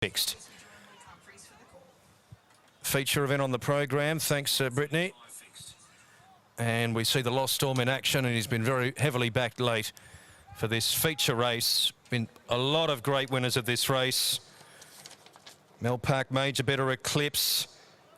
fixed. Feature event on the program. Thanks, Brittany. And we see the Lost Storm in action, and he's been very heavily backed late for this feature race. Been a lot of great winners of this race. Mel Park Major, Better Eclipse,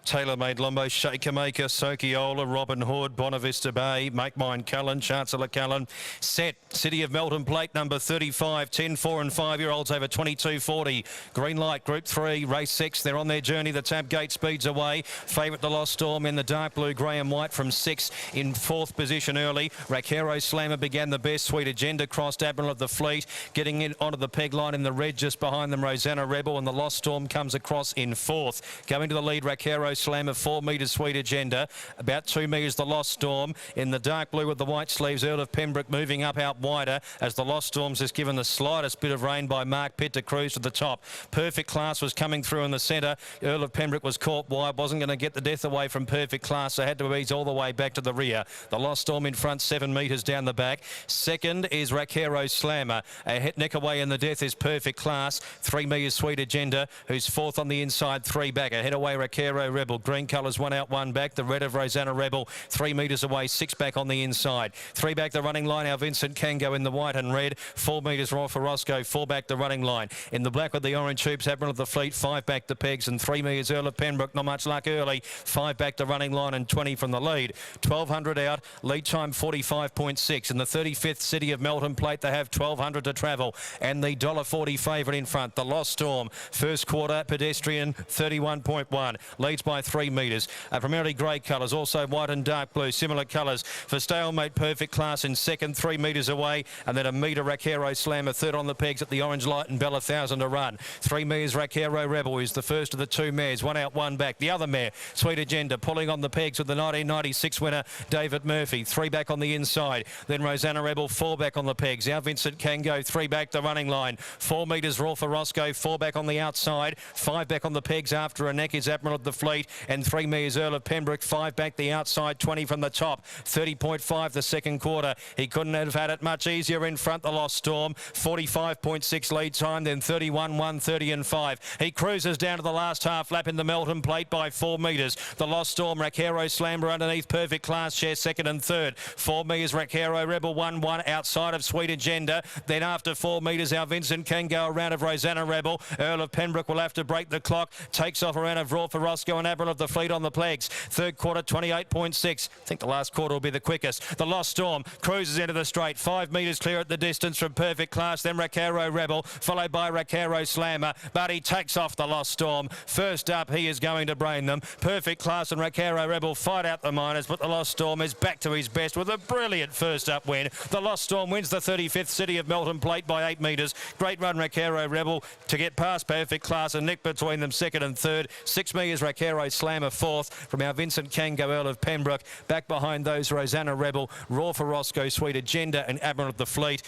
Taylor Made Lombo, Shaker Maker, Sokiola, Robin Hood, Bonavista Bay, Make Mine Cullen, Chancellor Cullen. Set, City of Melton plate number 35, 10, 4 and 5-year-olds over 22.40. Green light, Group 3, race 6. They're on their journey. The Tab Gate speeds away. Favourite the Lost Storm in the dark blue, grey and white from 6 in 4th position early. Raquero Slammer began the best. Sweet Agenda crossed Admiral of the Fleet. Getting in onto the peg line in the red just behind them, Rosanna Rebel, and the Lost Storm comes across in 4th. Going to the lead, Raquero Slammer, 4 metres Sweet Agenda, about 2 metres the Lost Storm. In the dark blue with the white sleeves, Earl of Pembroke moving up out wider as the Lost Storms is given the slightest bit of rain by Mark Pitt to cruise to the top. Perfect Class was coming through in the centre. Earl of Pembroke was caught wide, wasn't going to get the death away from Perfect Class, so had to ease all the way back to the rear. The Lost Storm in front, 7 metres down the back. Second is Raquero Slammer. A neck away in the death is Perfect Class. 3 metres Sweet Agenda, who's 4th on the inside, 3 back. Ahead away Raquero Rebel. Green colours, 1 out, 1 back. The red of Rosanna Rebel, 3 metres away, 6 back on the inside. 3 back the running line, our Vincent Kango in the white and red. 4 metres Royal for Roscoe, 4 back the running line. In the black with the orange hoops, Admiral of the Fleet, 5 back the pegs, and 3 metres Earl of Pembroke. Not much luck early. 5 back the running line and 20 from the lead. 1200 out, lead time 45.6. In the 35th City of Melton plate, they have 1200 to travel, and the $1.40 favourite in front, the Lost Storm. First quarter pedestrian 31.1, leads by 3 metres. Primarily grey colours, also white and dark blue, similar colours for Stalemate Perfect Class in second, 3 metres away, and then a metre Raquero Slammer, third on the pegs at the orange light, and Bella 1000 to run. 3 metres Raquero Rebel is the first of the 2 mares, 1 out, 1 back. The other mare, Sweet Agenda, pulling on the pegs with the 1996 winner David Murphy, 3 back on the inside. Then Rosanna Rebel, 4 back on the pegs. Our Vincent Kango, 3 back the running line. 4 metres Raw for Roscoe, 4 back on the outside. 5 back on the pegs after a neck is Admiral of the Fleet, and 3 metres Earl of Pembroke, 5 back the outside, 20 from the top. 30.5 the second quarter. He couldn't have had it much easier in front, the Lost Storm. 45.6 lead time, then 31, 130 and 5. He cruises down to the last half lap in the Melton plate by 4 metres. The Lost Storm, Raquero Slammer underneath Perfect Class, share second and third. 4 metres Raquero Rebel, 1-1 outside of Sweet Agenda. Then after 4 metres, our Vincent Kango around of Rosanna Rebel. Earl of Pembroke will have to break the clock. Takes off around of Raw for Roscoe and Admiral of the Fleet on the plagues. Third quarter 28.6. I think the last quarter will be the quickest. The Lost Storm cruises into the straight. 5 metres clear at the distance from Perfect Class. Then Raquero Rebel, followed by Raquero Slammer. But he takes off the Lost Storm. First up, he is going to brain them. Perfect Class and Raquero Rebel fight out the minors, but the Lost Storm is back to his best with a brilliant first up win. The Lost Storm wins the 35th City of Melton plate by 8 metres. Great run Raquero Rebel to get past Perfect Class and nick between them second and third. 6 metres Raquero Slammer fourth from our Vincent Kango, Earl of Pembroke. Back behind those Rosanna Rebel, Raw for Roscoe, Sweet Agenda and Admiral of the Fleet.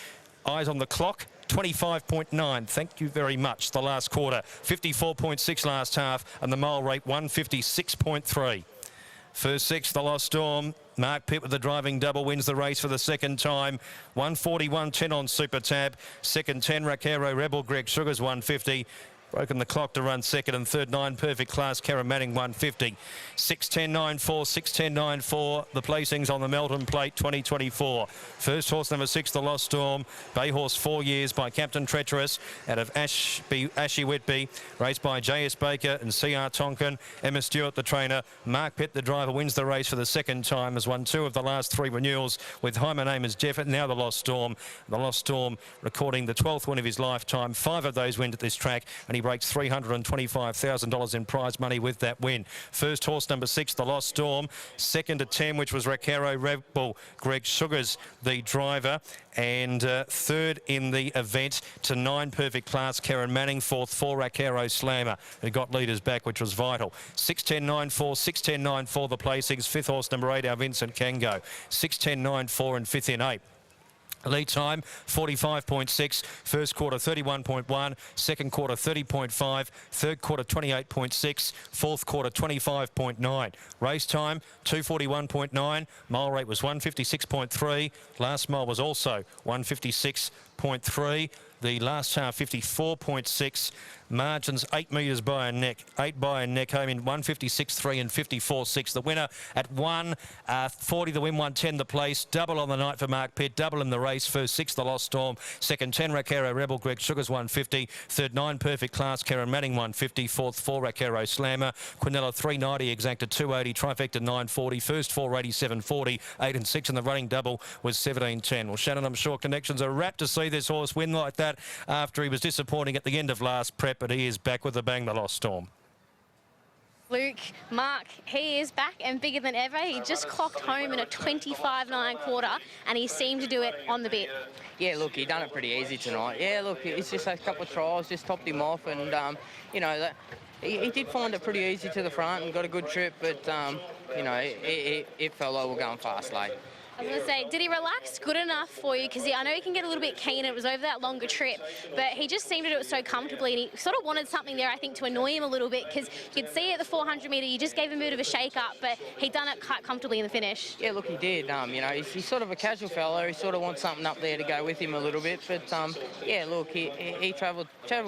Eyes on the clock. 25.9. Thank you very much. The last quarter. 54.6 last half, and the mile rate 156.3. First 6, the Lost Storm. Mark Pitt with the driving double wins the race for the second time. 141.10 on Super Tab. Second 10, Raquero Rebel. Greg Sugars 150. Broken the clock to run second and third. 9 Perfect Class, Karen Manning 150. 6:10.94, 6:10.94. The placings on the Melton plate 2024. First horse number 6, the Lost Storm. Bay horse 4 years by Captain Treacherous out of Ashy Whitby. Raced by J.S. Baker and C.R. Tonkin. Emma Stewart the trainer. Mark Pitt the driver wins the race for the second time. Has won 2 of the last 3 renewals with Hyman Amos Jeffett. Now the Lost Storm. The Lost Storm recording the 12th win of his lifetime. 5 of those wins at this track, and he breaks $325,000 in prize money with that win. First horse number 6, the Lost Storm. Second to 10, which was Raquero Rebel, Greg Sugars the driver. And third in the event to 9 Perfect Class, Karen Manning. Fourth, 4 Raquero Slammer, who got leaders back, which was vital. 6:10.94, 6:10.94 the placings. Fifth horse number 8, our Vincent Kango. 6:10.94 and 5th in 8. Lead time 45.6, first quarter 31.1, second quarter 30.5, third quarter 28.6, fourth quarter 25.9. Race time 241.9, mile rate was 156.3, last mile was also 156.3. The last half 54.6. Margins 8 metres by a neck. 8 by a neck home in 156.3 and 54.6. The winner at 140 the win, 110 the place. Double on the night for Mark Pitt. Double in the race. First 6 the Lost Storm. Second 10 Raquero Rebel. Greg Sugars 150. Third 9 Perfect Class. Karen Manning 150. Fourth 4 Raquero Slammer. Quinella 390. Exacta 280. Trifecta 940. First 487 40. 8 and 6 and the running double was 17.10. Well, Shannon, I'm sure connections are rapt to see this horse win like that after he was disappointing at the end of last prep, but he is back with a bang, the Lost Storm. Luke, Mark, he is back and bigger than ever. He just clocked home in a 25.9 quarter and he seemed to do it on the bit. Yeah, look, he done it pretty easy tonight. Yeah, look, it's just a couple of trials, just topped him off and, you know, he did find it pretty easy to the front and got a good trip, but, you know, it felt like we're going fast late. I was going to say, did he relax good enough for you? Because I know he can get a little bit keen. It was over that longer trip, but he just seemed to do it so comfortably, and he sort of wanted something there, I think, to annoy him a little bit, because you could see at the 400 metre, you just gave him a bit of a shake-up, but he done it quite comfortably in the finish. Yeah, look, he did. You know, he's sort of a casual fella. He sort of wants something up there to go with him a little bit, but yeah, look, he travelled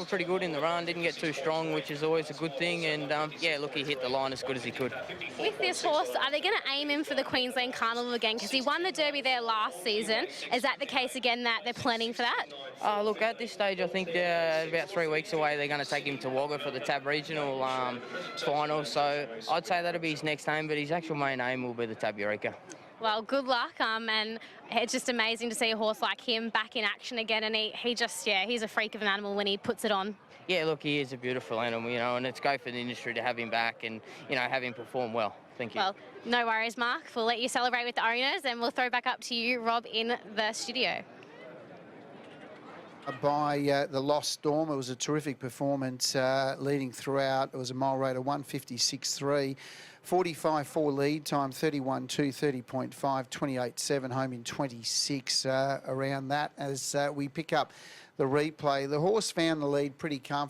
pretty good in the run. Didn't get too strong, which is always a good thing, and yeah, look, he hit the line as good as he could. With this horse, are they going to aim him for the Queensland Carnival again? Because he won the Derby there last season. Is that the case again, that they're planning for that? Look, at this stage, I think they're about 3 weeks away. They're going to take him to Wagga for the TAB Regional final. So I'd say that'll be his next aim, but his actual main aim will be the TAB Eureka. Well, good luck, and it's just amazing to see a horse like him back in action again, and he just, yeah, he's a freak of an animal when he puts it on. Yeah, look, he is a beautiful animal, you know, and it's great for the industry to have him back and, you know, have him perform well. Thank you. Well, no worries, Mark. We'll let you celebrate with the owners, and we'll throw back up to you, Rob, in the studio. By the Lost Storm. It was a terrific performance leading throughout. It was a mile rate of 156.3, 45.4 lead time, 31.2, 30.5, 28.7, home in 26 around that as we pick up the replay. The horse found the lead pretty comfortable.